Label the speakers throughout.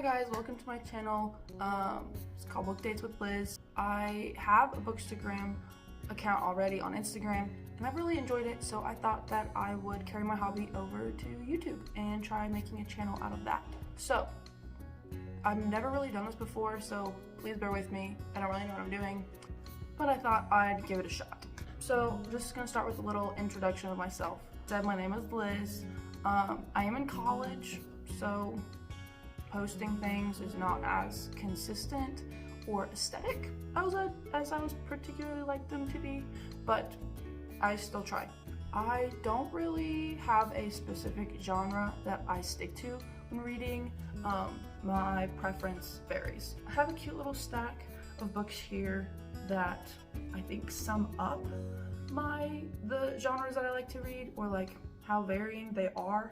Speaker 1: Hi guys, welcome to my channel. It's called Book Dates with Liz. I have a Bookstagram account already on Instagram and I've really enjoyed it, so I thought that I would carry my hobby over to YouTube and try making a channel out of that. So I've never really done this before, so please bear with me. I don't really know what I'm doing, but I thought I'd give it a shot. So just gonna start with a little introduction of myself. My name is Liz. I am in college, so posting things is not as consistent or aesthetic as I was particularly like them to be, but I still try. I don't really have a specific genre that I stick to when reading. My preference varies. I have a cute little stack of books here that I think sum up the genres that I like to read, or like how varying they are.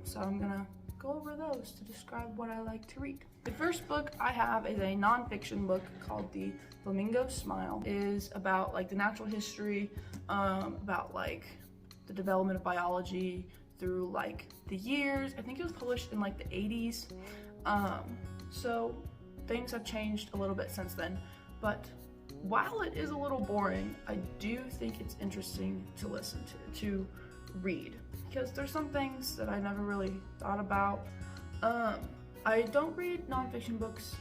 Speaker 1: So I'm gonna go over those to describe what I like to read. The first book I have is a nonfiction book called The Flamingo Smile. It is about like the natural history, about like the development of biology through like the years. I think it was published in like the 80s. So things have changed a little bit since then, but while it is a little boring, I do think it's interesting to listen to read, because there's some things that I never really thought about. I don't read nonfiction books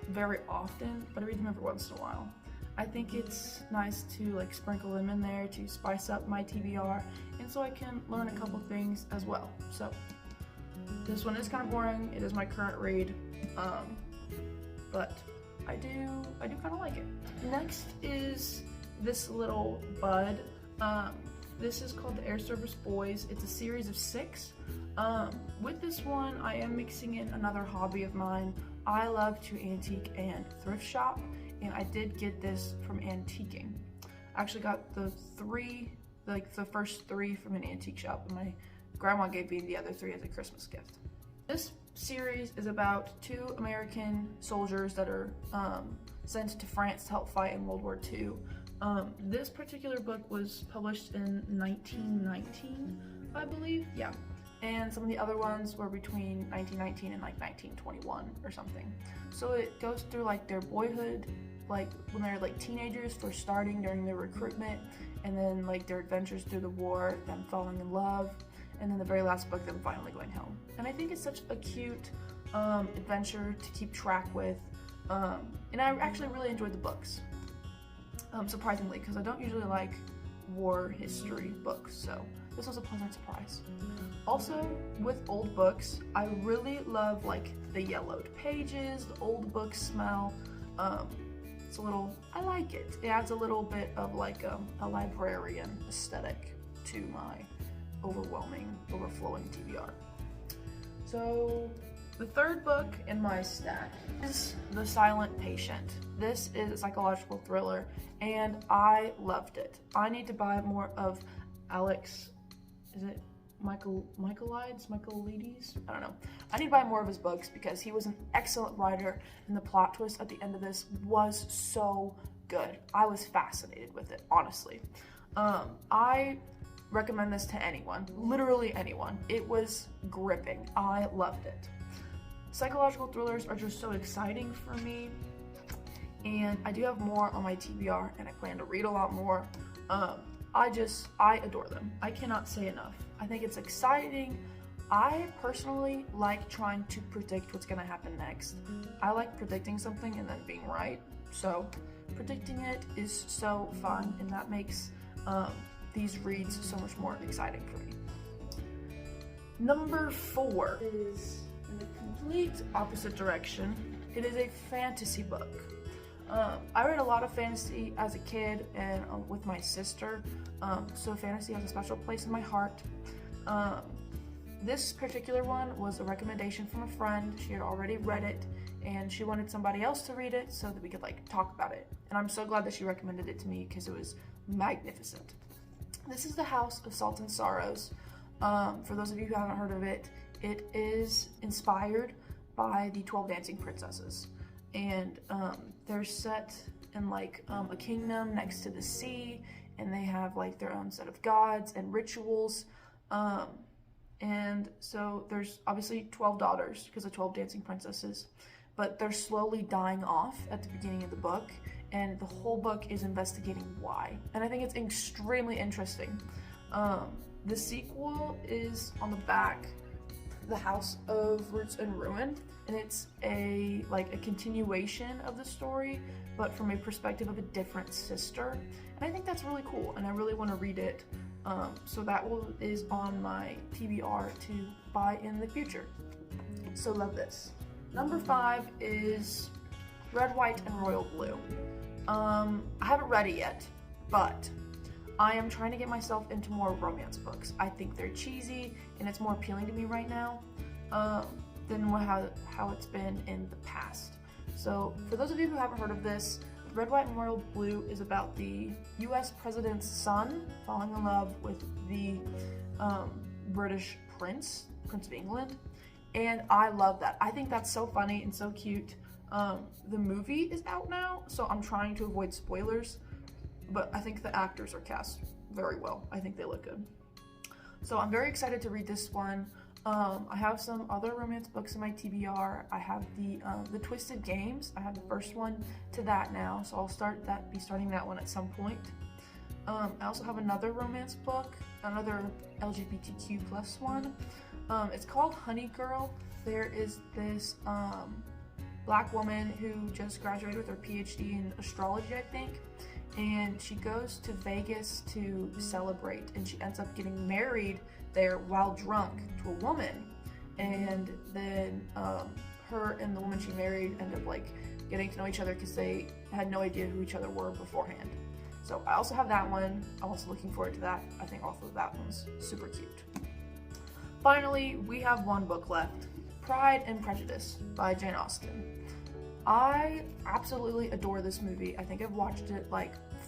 Speaker 1: very often, but I read them every once in a while. I think it's nice to like sprinkle them in there to spice up my TBR, and so I can learn a couple things as well. So this one is kind of boring. It is my current read, but I do kind of like it. Next is this little bud. This is called The Air Service Boys. It's a series of 6. With this one, I am mixing in another hobby of mine. I love to antique and thrift shop, and I did get this from antiquing. I actually got the first 3 from an antique shop, and my grandma gave me the other 3 as a Christmas gift. This series is about 2 American soldiers that are sent to France to help fight in World War II. This particular book was published in 1919, I believe, yeah. And some of the other ones were between 1919 and like 1921 or something. So it goes through like their boyhood, like when they're like teenagers, first starting during their recruitment, and then like their adventures through the war, them falling in love, and then the very last book, them finally going home. And I think it's such a cute adventure to keep track with, and I actually really enjoyed the books. Surprisingly, because I don't usually like war history books, so this was a pleasant surprise. Also, with old books, I really love like the yellowed pages, the old book smell. It's a little, I like it. It adds a little bit of like a librarian aesthetic to my overflowing TBR. So the third book in my stack is The Silent Patient. This is a psychological thriller, and I loved it. I need to buy more of Alex, is it Michaelides? I don't know. I need to buy more of his books because he was an excellent writer, and the plot twist at the end of this was so good. I was fascinated with it, honestly. I recommend this to anyone, literally anyone. It was gripping. I loved it. Psychological thrillers are just so exciting for me, and I do have more on my TBR, and I plan to read a lot more. I adore them. I cannot say enough. I think it's exciting. I personally like trying to predict what's gonna happen next. I like predicting something and then being right, so predicting it is so fun, and that makes these reads so much more exciting for me. Number 4 is in the complete opposite direction. It is a fantasy book. I read a lot of fantasy as a kid and with my sister, so fantasy has a special place in my heart. This particular one was a recommendation from a friend. She had already read it, and she wanted somebody else to read it so that we could like talk about it. And I'm so glad that she recommended it to me because it was magnificent. This is The House of Salt and Sorrows. For those of you who haven't heard of it, it is inspired by the 12 Dancing Princesses, and they're set in like a kingdom next to the sea, and they have like their own set of gods and rituals. And so there's obviously 12 daughters because of 12 dancing princesses, but they're slowly dying off at the beginning of the book, and the whole book is investigating why. And I think it's extremely interesting. The sequel is on the back, The House of Roots and Ruin, and it's a continuation of the story, but from a perspective of a different sister. And I think that's really cool, and I really want to read it. So that is on my TBR to buy in the future. So love this. Number 5 is Red, White, and Royal Blue. I haven't read it yet, but I am trying to get myself into more romance books. I think they're cheesy, and it's more appealing to me right now than how it's been in the past. So for those of you who haven't heard of this, Red, White, and Royal Blue is about the US president's son falling in love with the British Prince of England. And I love that. I think that's so funny and so cute. The movie is out now, so I'm trying to avoid spoilers, but I think the actors are cast very well. I think they look good. So I'm very excited to read this one. I have some other romance books in my TBR. I have the Twisted Games. I have the first one to that now, so I'll be starting that one at some point. I also have another romance book, another LGBTQ plus one. It's called Honey Girl. There is this black woman who just graduated with her PhD in astrology, I think, and she goes to Vegas to celebrate, and she ends up getting married there while drunk to a woman, and then her and the woman she married end up getting to know each other because they had no idea who each other were beforehand. So I also have that one. I'm also looking forward to that. I think also that one's super cute. Finally, we have one book left, Pride and Prejudice by Jane Austen. I absolutely adore this movie. I think I've watched it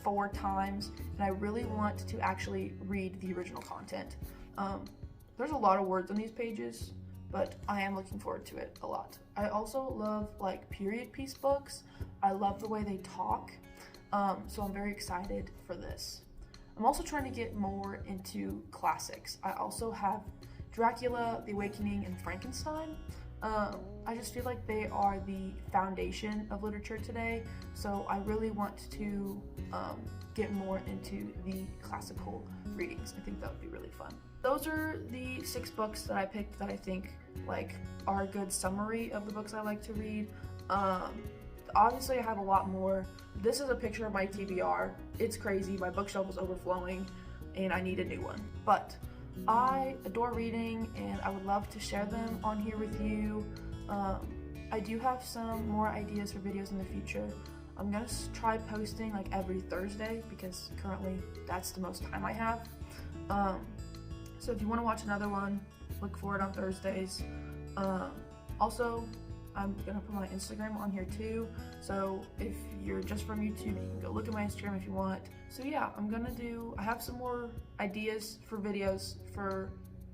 Speaker 1: 4 times, and I really want to actually read the original content. There's a lot of words on these pages, but I am looking forward to it a lot. I also love period piece books. I love the way they talk, so I'm very excited for this. I'm also trying to get more into classics. I also have Dracula, The Awakening, and Frankenstein. I just feel like they are the foundation of literature today, so I really want to get more into the classical readings. I think that would be really fun. Those are the 6 books that I picked that I think are a good summary of the books I like to read. Obviously I have a lot more. This is a picture of my TBR. It's crazy. My bookshelf is overflowing and I need a new one. But I adore reading, and I would love to share them on here with you. I do have some more ideas for videos in the future. I'm gonna try posting every Thursday because currently that's the most time I have. So if you want to watch another one, look for it on Thursdays. Also, I'm gonna put my Instagram on here too, so if you're just from YouTube, you can go look at my Instagram if you want. So yeah, I have some more ideas for videos for,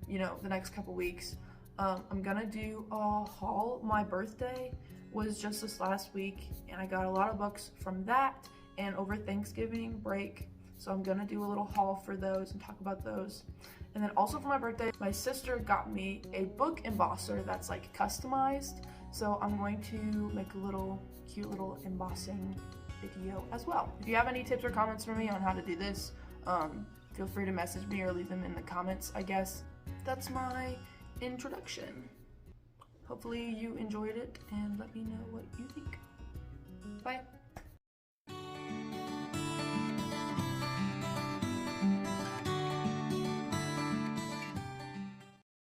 Speaker 1: the next couple weeks. I'm gonna do a haul. My birthday was just this last week, and I got a lot of books from that and over Thanksgiving break, so I'm gonna do a little haul for those and talk about those. And then also for my birthday, my sister got me a book embosser that's customized. So I'm going to make a cute little embossing video as well. If you have any tips or comments for me on how to do this, feel free to message me or leave them in the comments, I guess. That's my introduction. Hopefully you enjoyed it, and let me know what you think. Bye.